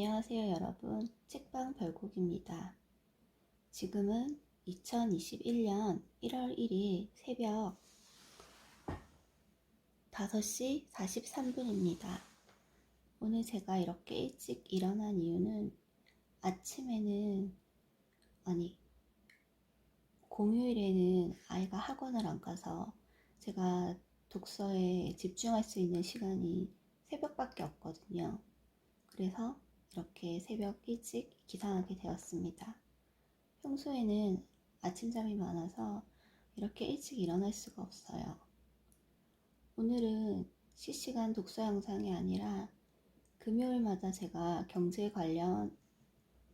안녕하세요 여러분, 책방 별곡입니다. 지금은 2021년 1월 1일 새벽 5시 43분입니다. 오늘 제가 이렇게 일찍 일어난 이유는 공휴일에는 아이가 학원을 안 가서 제가 독서에 집중할 수 있는 시간이 새벽밖에 없거든요. 그래서 이렇게 새벽 일찍 기상하게 되었습니다. 평소에는 아침잠이 많아서 이렇게 일찍 일어날 수가 없어요. 오늘은 실시간 독서 영상이 아니라 금요일마다 제가 경제 관련,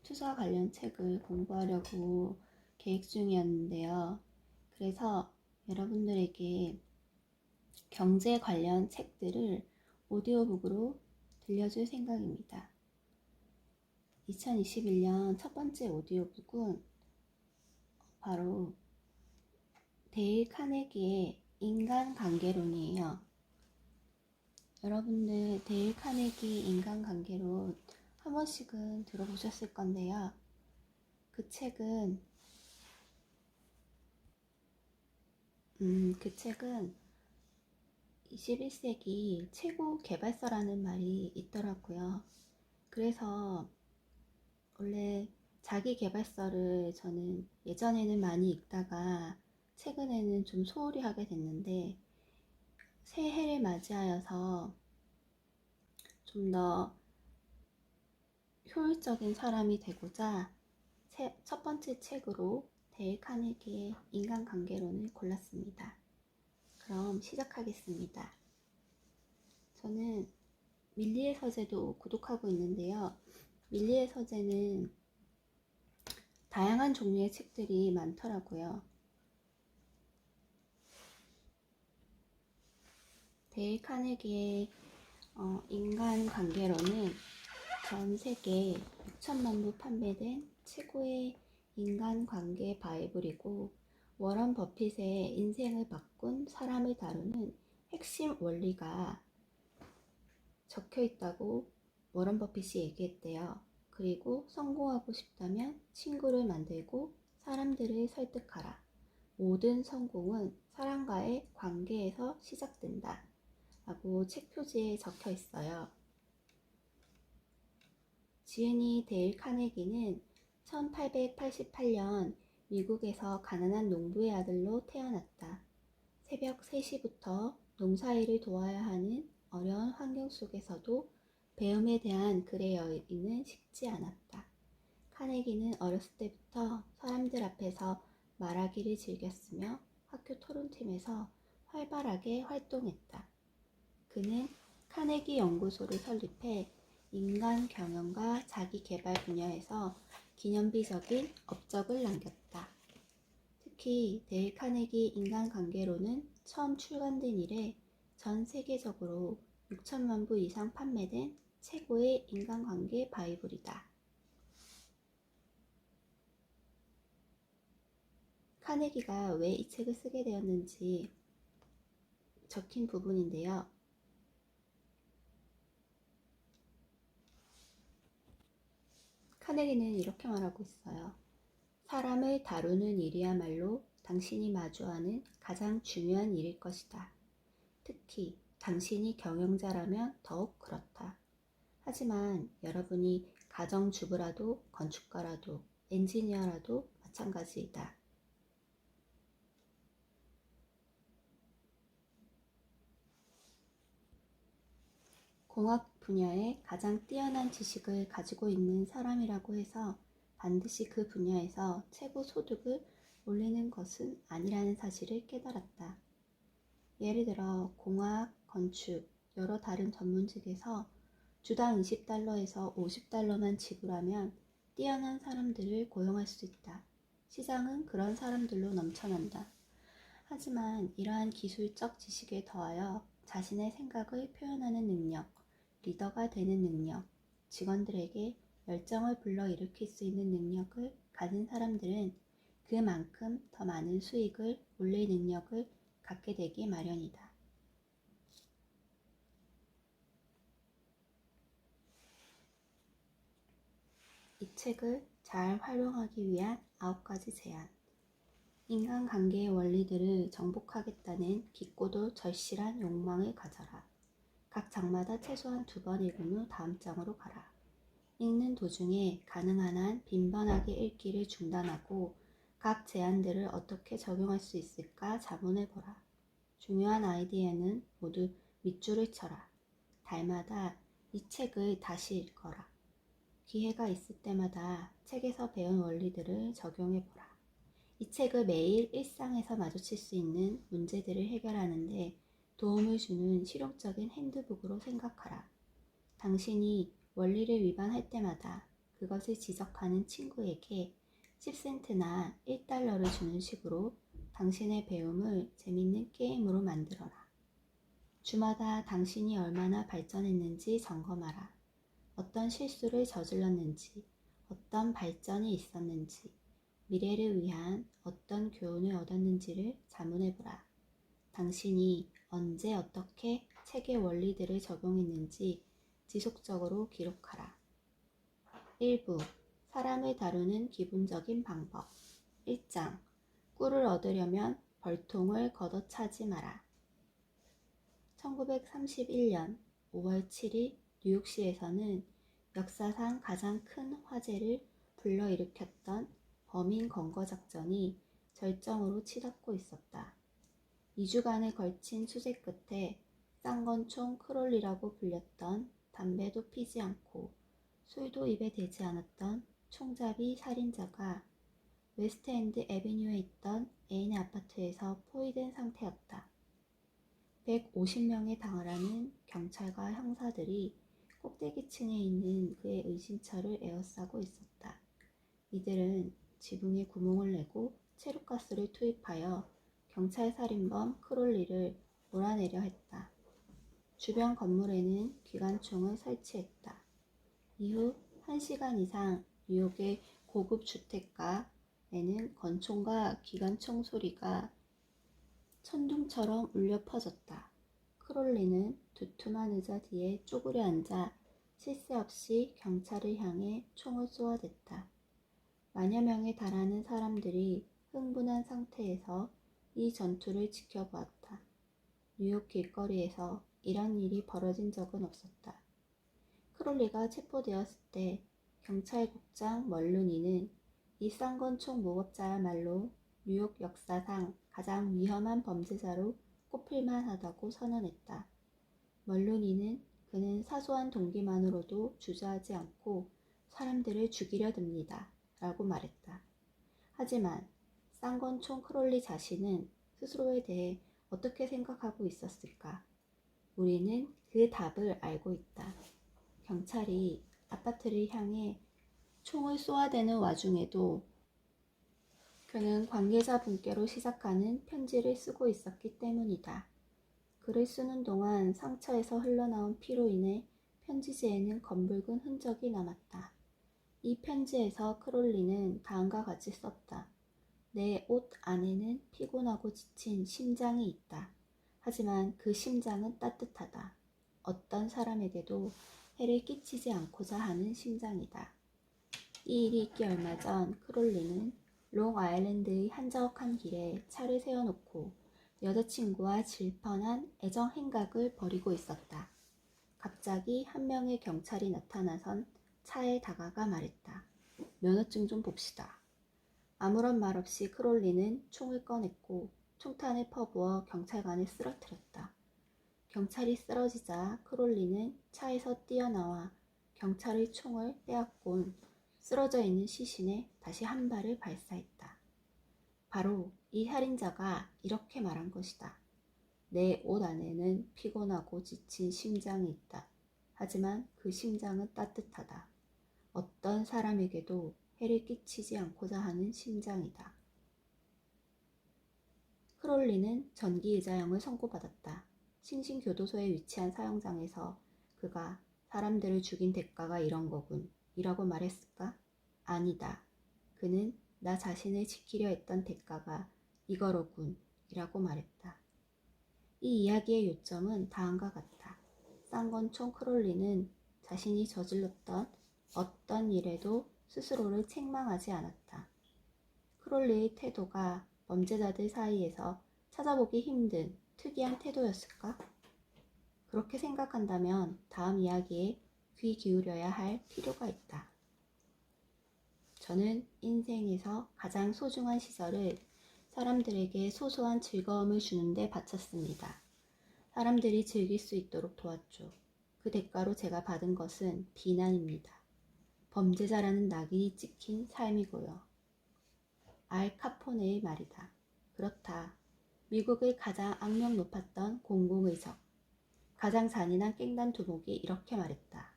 투자 관련 책을 공부하려고 계획 중이었는데요. 그래서 여러분들에게 경제 관련 책들을 오디오북으로 들려줄 생각입니다. 2021년 첫 번째 오디오북은 바로 데일 카네기의 인간관계론이에요. 여러분들 데일 카네기 인간관계론 한 번씩은 들어보셨을 건데요. 그 책은 21세기 최고 개발서라는 말이 있더라고요. 그래서 원래 자기 개발서를 저는 예전에는 많이 읽다가 최근에는 좀 소홀히 하게 됐는데 새해를 맞이하여서 좀 더 효율적인 사람이 되고자 첫 번째 책으로 데일 카네기의 인간관계론을 골랐습니다. 그럼 시작하겠습니다. 저는 밀리의 서재도 구독하고 있는데요. 밀리의 서재는 다양한 종류의 책들이 많더라고요. 데일 카네기의 인간관계론은 전 세계 6천만 부 판매된 최고의 인간관계 바이블이고 워런 버핏의 인생을 바꾼 사람을 다루는 핵심 원리가 적혀 있다고 워런 버핏이 얘기했대요. 그리고 성공하고 싶다면 친구를 만들고 사람들을 설득하라. 모든 성공은 사람과의 관계에서 시작된다. 라고 책 표지에 적혀 있어요. 지은이 데일 카네기는 1888년 미국에서 가난한 농부의 아들로 태어났다. 새벽 3시부터 농사일을 도와야 하는 어려운 환경 속에서도 배움에 대한 그의 열의는 식지 않았다. 카네기는 어렸을 때부터 사람들 앞에서 말하기를 즐겼으며 학교 토론팀에서 활발하게 활동했다. 그는 카네기 연구소를 설립해 인간 경영과 자기 개발 분야에서 기념비적인 업적을 남겼다. 특히 데일 카네기 인간관계론은 처음 출간된 이래 전 세계적으로 6천만 부 이상 판매된 최고의 인간관계 바이블이다. 카네기가 왜 이 책을 쓰게 되었는지 적힌 부분인데요. 카네기는 이렇게 말하고 있어요. 사람을 다루는 일이야말로 당신이 마주하는 가장 중요한 일일 것이다. 특히 당신이 경영자라면 더욱 그렇다. 하지만 여러분이 가정주부라도 건축가라도 엔지니어라도 마찬가지이다. 공학 분야에 가장 뛰어난 지식을 가지고 있는 사람이라고 해서 반드시 그 분야에서 최고 소득을 올리는 것은 아니라는 사실을 깨달았다. 예를 들어 공학, 건축, 여러 다른 전문직에서 주당 20달러에서 50달러만 지불하면 뛰어난 사람들을 고용할 수 있다. 시장은 그런 사람들로 넘쳐난다. 하지만 이러한 기술적 지식에 더하여 자신의 생각을 표현하는 능력, 리더가 되는 능력, 직원들에게 열정을 불러일으킬 수 있는 능력을 가진 사람들은 그만큼 더 많은 수익을 올릴 능력을 갖게 되기 마련이다. 이 책을 잘 활용하기 위한 9가지 제안. 인간관계의 원리들을 정복하겠다는 깊고도 절실한 욕망을 가져라. 각 장마다 최소한 2번 읽은 후 다음 장으로 가라. 읽는 도중에 가능한 한 빈번하게 읽기를 중단하고 각 제안들을 어떻게 적용할 수 있을까 자문해보라. 중요한 아이디어는 모두 밑줄을 쳐라. 달마다 이 책을 다시 읽어라. 기회가 있을 때마다 책에서 배운 원리들을 적용해보라. 이 책을 매일 일상에서 마주칠 수 있는 문제들을 해결하는 데 도움을 주는 실용적인 핸드북으로 생각하라. 당신이 원리를 위반할 때마다 그것을 지적하는 친구에게 10센트나 1달러를 주는 식으로 당신의 배움을 재밌는 게임으로 만들어라. 주마다 당신이 얼마나 발전했는지 점검하라. 어떤 실수를 저질렀는지, 어떤 발전이 있었는지, 미래를 위한 어떤 교훈을 얻었는지를 자문해보라. 당신이 언제 어떻게 책의 원리들을 적용했는지 지속적으로 기록하라. 1부 사람을 다루는 기본적인 방법. 1장 꿀을 얻으려면 벌통을 걷어차지 마라. 1931년 5월 7일 뉴욕시에서는 역사상 가장 큰 화재를 불러일으켰던 범인 검거 작전이 절정으로 치닫고 있었다. 2주간에 걸친 수색 끝에 쌍권총 크롤리라고 불렸던 담배도 피지 않고 술도 입에 대지 않았던 총잡이 살인자가 웨스트엔드 애비뉴에 있던 애인의 아파트에서 포위된 상태였다. 150명에 달하는 경찰과 형사들이 꼭대기층에 있는 그의 의심처를 에워싸고 있었다. 이들은 지붕에 구멍을 내고 체류가스를 투입하여 경찰 살인범 크롤리를 몰아내려 했다. 주변 건물에는 기관총을 설치했다. 이후 1시간 이상 뉴욕의 고급 주택가에는 권총과 기관총 소리가 천둥처럼 울려 퍼졌다. 크롤리는 두툼한 의자 뒤에 쪼그려 앉아 쉴 새 없이 경찰을 향해 총을 쏘아댔다. 만여 명에 달하는 사람들이 흥분한 상태에서 이 전투를 지켜보았다. 뉴욕 길거리에서 이런 일이 벌어진 적은 없었다. 크롤리가 체포되었을 때 경찰국장 멀루니는 이 쌍권총 무법자야말로 뉴욕 역사상 가장 위험한 범죄자로 꼽힐만 하다고 선언했다. 멀루니는 그는 사소한 동기만으로도 주저하지 않고 사람들을 죽이려 듭니다. 라고 말했다. 하지만 쌍권총 크롤리 자신은 스스로에 대해 어떻게 생각하고 있었을까? 우리는 그 답을 알고 있다. 경찰이 아파트를 향해 총을 쏘아대는 와중에도 그는 관계자분께로 시작하는 편지를 쓰고 있었기 때문이다. 글을 쓰는 동안 상처에서 흘러나온 피로 인해 편지지에는 검붉은 흔적이 남았다. 이 편지에서 크롤리는 다음과 같이 썼다. 내 옷 안에는 피곤하고 지친 심장이 있다. 하지만 그 심장은 따뜻하다. 어떤 사람에게도 해를 끼치지 않고자 하는 심장이다. 이 일이 있기 얼마 전 크롤리는 롱아일랜드의 한적한 길에 차를 세워놓고 여자친구와 질펀한 애정 행각을 벌이고 있었다. 갑자기 한 명의 경찰이 나타나선 차에 다가가 말했다. 면허증 좀 봅시다. 아무런 말 없이 크롤리는 총을 꺼냈고 총탄을 퍼부어 경찰관을 쓰러뜨렸다. 경찰이 쓰러지자 크롤리는 차에서 뛰어나와 경찰의 총을 빼앗곤 쓰러져 있는 시신에 다시 한 발을 발사했다. 바로 이 살인자가 이렇게 말한 것이다. 내 옷 안에는 피곤하고 지친 심장이 있다. 하지만 그 심장은 따뜻하다. 어떤 사람에게도 해를 끼치지 않고자 하는 심장이다. 크롤리는 전기의자형을 선고받았다. 싱싱교도소에 위치한 사형장에서 그가 사람들을 죽인 대가가 이런 거군 이라고 말했을까? 아니다. 그는 나 자신을 지키려 했던 대가가 이거로군 이라고 말했다. 이 이야기의 요점은 다음과 같다. 쌍권총 크롤리는 자신이 저질렀던 어떤 일에도 스스로를 책망하지 않았다. 크롤리의 태도가 범죄자들 사이에서 찾아보기 힘든 특이한 태도였을까? 그렇게 생각한다면 다음 이야기에 귀 기울여야 할 필요가 있다. 저는 인생에서 가장 소중한 시절을 사람들에게 소소한 즐거움을 주는데 바쳤습니다. 사람들이 즐길 수 있도록 도왔죠. 그 대가로 제가 받은 것은 비난입니다. 범죄자라는 낙인이 찍힌 삶이고요. 알 카포네의 말이다. 그렇다. 미국의 가장 악명 높았던 공공의적, 가장 잔인한 깽단 두목이 이렇게 말했다.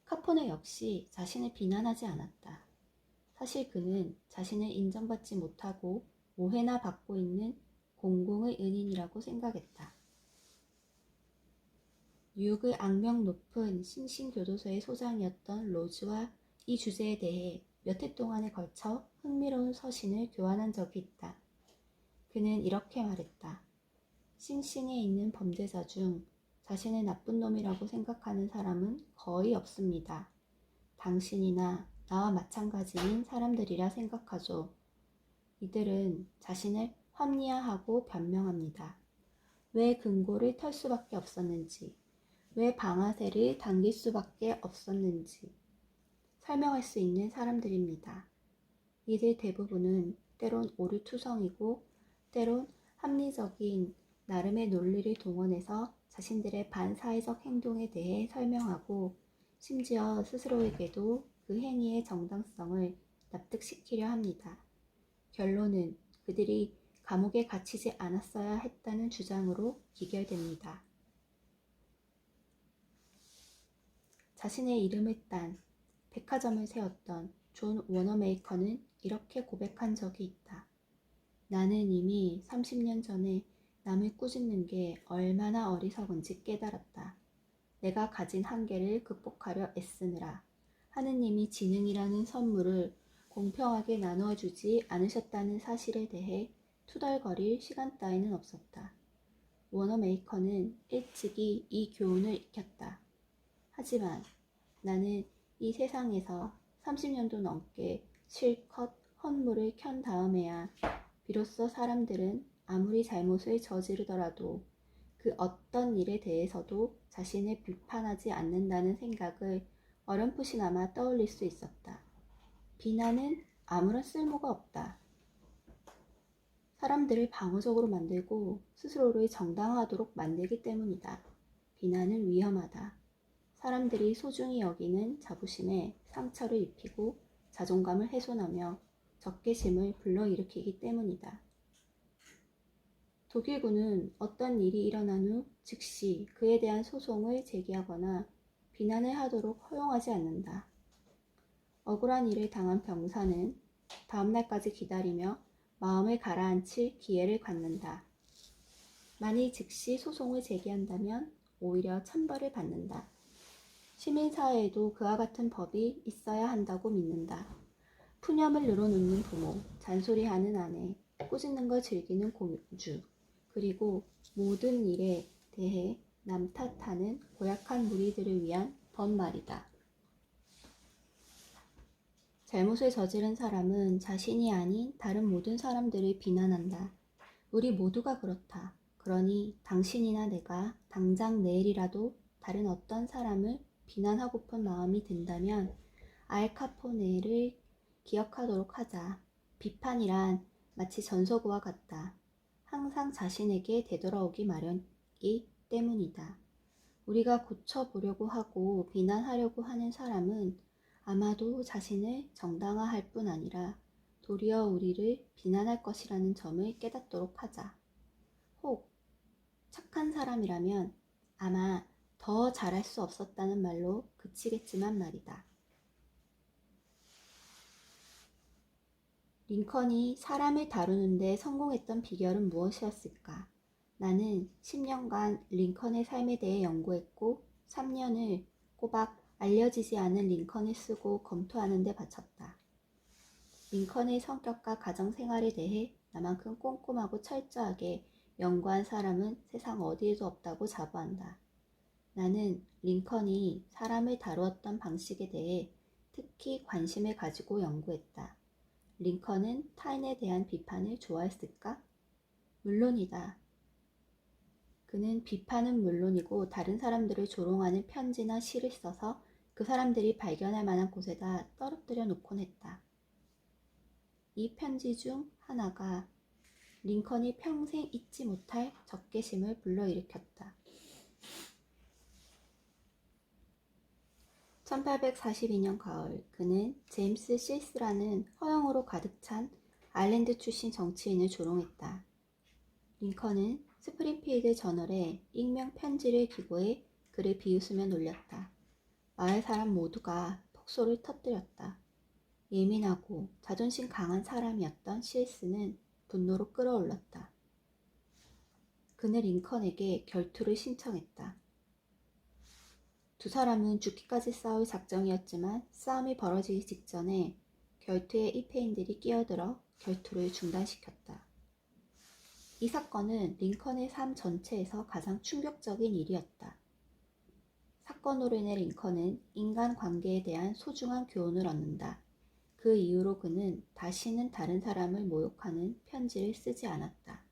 카포네 역시 자신을 비난하지 않았다. 사실 그는 자신을 인정받지 못하고 오해나 받고 있는 공공의 은인이라고 생각했다. 뉴욕의 악명 높은 싱싱교도소의 소장이었던 로즈와 이 주제에 대해 몇 해 동안에 걸쳐 흥미로운 서신을 교환한 적이 있다. 그는 이렇게 말했다. 싱싱에 있는 범죄자 중 자신을 나쁜 놈이라고 생각하는 사람은 거의 없습니다. 당신이나 나와 마찬가지인 사람들이라 생각하죠. 이들은 자신을 합리화하고 변명합니다. 왜 금고를 털 수밖에 없었는지, 왜 방아쇠를 당길 수밖에 없었는지 설명할 수 있는 사람들입니다. 이들 대부분은 때론 오류투성이고 때론 합리적인 나름의 논리를 동원해서 자신들의 반사회적 행동에 대해 설명하고 심지어 스스로에게도 그 행위의 정당성을 납득시키려 합니다. 결론은 그들이 감옥에 갇히지 않았어야 했다는 주장으로 기결됩니다. 자신의 이름을 딴 백화점을 세웠던 존 워너메이커는 이렇게 고백한 적이 있다. 나는 이미 30년 전에 남을 꾸짖는 게 얼마나 어리석은지 깨달았다. 내가 가진 한계를 극복하려 애쓰느라 하느님이 지능이라는 선물을 공평하게 나누어 주지 않으셨다는 사실에 대해 투덜거릴 시간 따위는 없었다. 워너메이커는 일찍이 이 교훈을 익혔다. 하지만 나는 이 세상에서 30년도 넘게 실컷 헛물을 켠 다음에야 비로소 사람들은 아무리 잘못을 저지르더라도 그 어떤 일에 대해서도 자신을 비판하지 않는다는 생각을 어렴풋이나마 떠올릴 수 있었다. 비난은 아무런 쓸모가 없다. 사람들을 방어적으로 만들고 스스로를 정당화하도록 만들기 때문이다. 비난은 위험하다. 사람들이 소중히 여기는 자부심에 상처를 입히고 자존감을 훼손하며 적개심을 불러일으키기 때문이다. 독일군은 어떤 일이 일어난 후 즉시 그에 대한 소송을 제기하거나 비난을 하도록 허용하지 않는다. 억울한 일을 당한 병사는 다음 날까지 기다리며 마음을 가라앉힐 기회를 갖는다. 만일 즉시 소송을 제기한다면 오히려 천벌을 받는다. 시민사회에도 그와 같은 법이 있어야 한다고 믿는다. 푸념을 늘어놓는 부모, 잔소리하는 아내, 꾸짖는 걸 즐기는 공주, 그리고 모든 일에 대해 남 탓하는 고약한 무리들을 위한 법 말이다. 잘못을 저지른 사람은 자신이 아닌 다른 모든 사람들을 비난한다. 우리 모두가 그렇다. 그러니 당신이나 내가 당장 내일이라도 다른 어떤 사람을 비난하고픈 마음이 든다면 알 카포네를 기억하도록 하자. 비판이란 마치 전서구와 같다. 항상 자신에게 되돌아오기 마련이기 때문이다. 우리가 고쳐보려고 하고 비난하려고 하는 사람은 아마도 자신을 정당화할 뿐 아니라 도리어 우리를 비난할 것이라는 점을 깨닫도록 하자. 혹 착한 사람이라면 아마 더 잘할 수 없었다는 말로 그치겠지만 말이다. 링컨이 사람을 다루는데 성공했던 비결은 무엇이었을까? 나는 10년간 링컨의 삶에 대해 연구했고 3년을 꼬박 알려지지 않은 링컨을 쓰고 검토하는 데 바쳤다. 링컨의 성격과 가정생활에 대해 나만큼 꼼꼼하고 철저하게 연구한 사람은 세상 어디에도 없다고 자부한다. 나는 링컨이 사람을 다루었던 방식에 대해 특히 관심을 가지고 연구했다. 링컨은 타인에 대한 비판을 좋아했을까? 물론이다. 그는 비판은 물론이고 다른 사람들을 조롱하는 편지나 시를 써서 그 사람들이 발견할 만한 곳에다 떨어뜨려 놓곤 했다. 이 편지 중 하나가 링컨이 평생 잊지 못할 적개심을 불러일으켰다. 1842년 가을, 그는 제임스 실스라는 허영으로 가득 찬 아일랜드 출신 정치인을 조롱했다. 링컨은 스프링필드 저널에 익명 편지를 기고해 그를 비웃으며 놀렸다. 마을 사람 모두가 폭소를 터뜨렸다. 예민하고 자존심 강한 사람이었던 실스는 분노로 끓어올랐다. 그는 링컨에게 결투를 신청했다. 두 사람은 죽기까지 싸울 작정이었지만 싸움이 벌어지기 직전에 결투에 입회인들이 끼어들어 결투를 중단시켰다. 이 사건은 링컨의 삶 전체에서 가장 충격적인 일이었다. 사건으로 인해 링컨은 인간관계에 대한 소중한 교훈을 얻는다. 그 이후로 그는 다시는 다른 사람을 모욕하는 편지를 쓰지 않았다.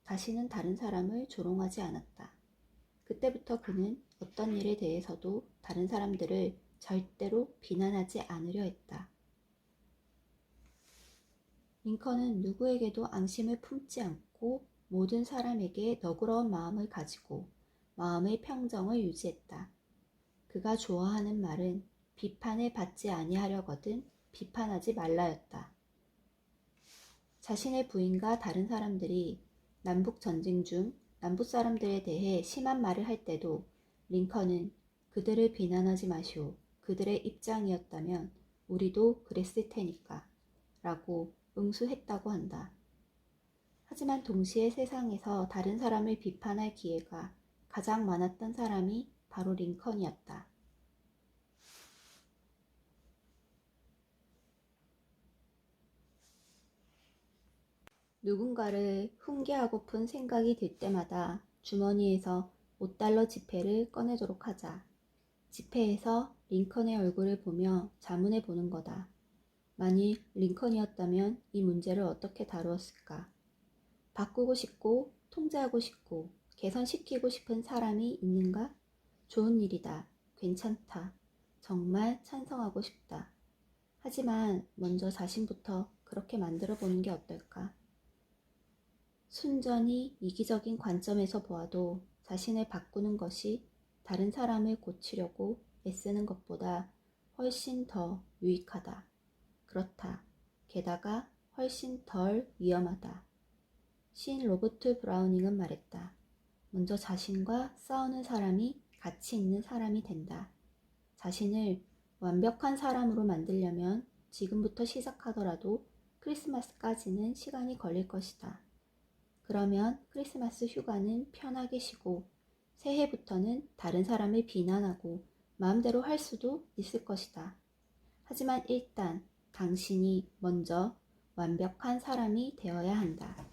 다시는 다른 사람을 조롱하지 않았다. 그때부터 그는 어떤 일에 대해서도 다른 사람들을 절대로 비난하지 않으려 했다. 링컨은 누구에게도 앙심을 품지 않고 모든 사람에게 너그러운 마음을 가지고 마음의 평정을 유지했다. 그가 좋아하는 말은 비판을 받지 아니하려거든 비판하지 말라였다. 자신의 부인과 다른 사람들이 남북 전쟁 중 남부 사람들에 대해 심한 말을 할 때도 링컨은 그들을 비난하지 마시오. 그들의 입장이었다면 우리도 그랬을 테니까 라고 응수했다고 한다. 하지만 동시에 세상에서 다른 사람을 비판할 기회가 가장 많았던 사람이 바로 링컨이었다. 누군가를 훈계하고픈 생각이 들 때마다 주머니에서 $5 지폐를 꺼내도록 하자. 지폐에서 링컨의 얼굴을 보며 자문해 보는 거다. 만일 링컨이었다면 이 문제를 어떻게 다루었을까? 바꾸고 싶고 통제하고 싶고 개선시키고 싶은 사람이 있는가? 좋은 일이다. 괜찮다. 정말 찬성하고 싶다. 하지만 먼저 자신부터 그렇게 만들어 보는 게 어떨까? 순전히 이기적인 관점에서 보아도 자신을 바꾸는 것이 다른 사람을 고치려고 애쓰는 것보다 훨씬 더 유익하다. 그렇다. 게다가 훨씬 덜 위험하다. 시인 로버트 브라우닝은 말했다. 먼저 자신과 싸우는 사람이 가치 있는 사람이 된다. 자신을 완벽한 사람으로 만들려면 지금부터 시작하더라도 크리스마스까지는 시간이 걸릴 것이다. 그러면 크리스마스 휴가는 편하게 쉬고 새해부터는 다른 사람을 비난하고 마음대로 할 수도 있을 것이다. 하지만 일단 당신이 먼저 완벽한 사람이 되어야 한다.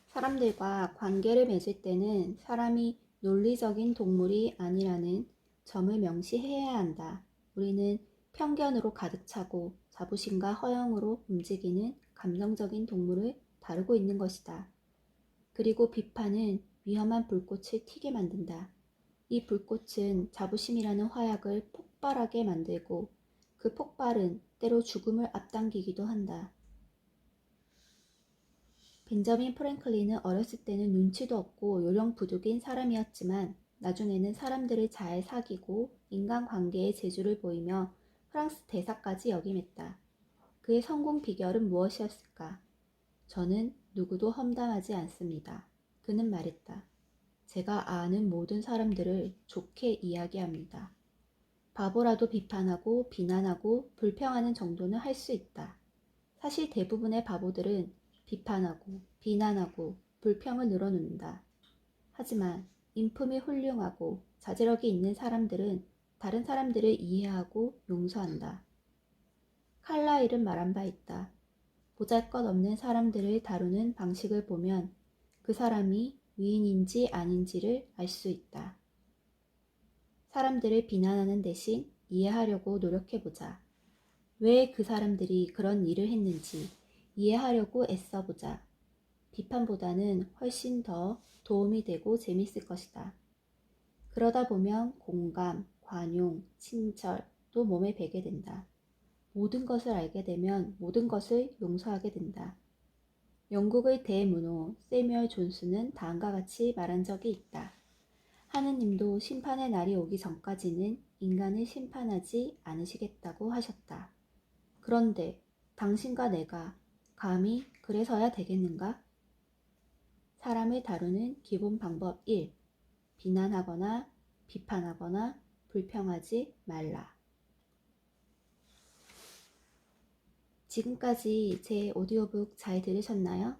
사람들과 관계를 맺을 때는 사람이 논리적인 동물이 아니라는 점을 명시해야 한다. 우리는 편견으로 가득 차고 자부심과 허영으로 움직이는 감정적인 동물을 다루고 있는 것이다. 그리고 비판은 위험한 불꽃을 튀게 만든다. 이 불꽃은 자부심이라는 화약을 폭발하게 만들고 그 폭발은 때로 죽음을 앞당기기도 한다. 벤저민 프랭클린은 어렸을 때는 눈치도 없고 요령부득인 사람이었지만 나중에는 사람들을 잘 사귀고 인간관계의 재주를 보이며 프랑스 대사까지 역임했다. 그의 성공 비결은 무엇이었을까? 저는 누구도 험담하지 않습니다. 그는 말했다. 제가 아는 모든 사람들을 좋게 이야기합니다. 바보라도 비판하고 비난하고 불평하는 정도는 할 수 있다. 사실 대부분의 바보들은 비판하고 비난하고 불평을 늘어놓는다. 하지만 인품이 훌륭하고 자제력이 있는 사람들은 다른 사람들을 이해하고 용서한다. 칼라일은 말한 바 있다. 보잘것없는 사람들을 다루는 방식을 보면 그 사람이 위인인지 아닌지를 알 수 있다. 사람들을 비난하는 대신 이해하려고 노력해보자. 왜 그 사람들이 그런 일을 했는지 이해하려고 애써보자. 비판보다는 훨씬 더 도움이 되고 재밌을 것이다. 그러다 보면 공감, 관용, 친절도 몸에 배게 된다. 모든 것을 알게 되면 모든 것을 용서하게 된다. 영국의 대문호 세뮤얼 존스는 다음과 같이 말한 적이 있다. 하느님도 심판의 날이 오기 전까지는 인간을 심판하지 않으시겠다고 하셨다. 그런데 당신과 내가 감히 그래서야 되겠는가? 사람을 다루는 기본 방법 1. 비난하거나 비판하거나 불평하지 말라. 지금까지 제 오디오북 잘 들으셨나요?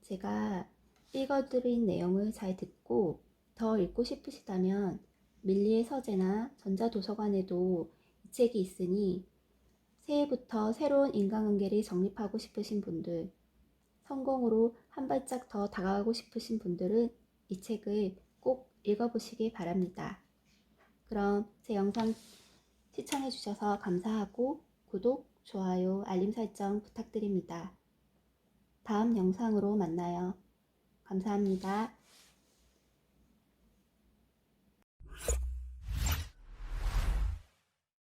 제가 읽어드린 내용을 잘 듣고 더 읽고 싶으시다면 밀리의 서재나 전자도서관에도 이 책이 있으니 새해부터 새로운 인간관계를 정립하고 싶으신 분들, 성공으로 한 발짝 더 다가가고 싶으신 분들은 이 책을 꼭 읽어보시기 바랍니다. 그럼 제 영상 시청해주셔서 감사하고 구독, 좋아요, 알림 설정 부탁드립니다. 다음 영상으로 만나요. 감사합니다.